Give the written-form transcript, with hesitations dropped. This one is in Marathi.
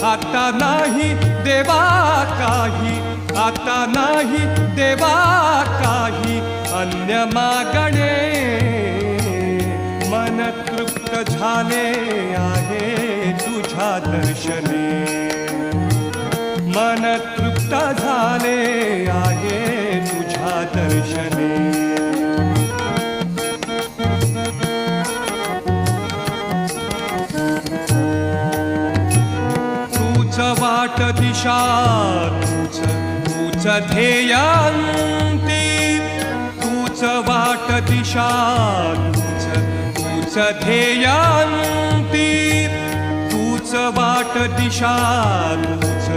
आता नाही देवा काही, आता नाही देवा काही अन्य मागणे. मन तृप्त झाले आहे तुझ्या दर्शने, मन तृप्त झाले आहे तुझ्या दर्शने. तूच वाट दिशा, तूच ध्येयांती, तूच वाट दिशा, तूच ध्येयांती, तूच वाट दिशा, तूच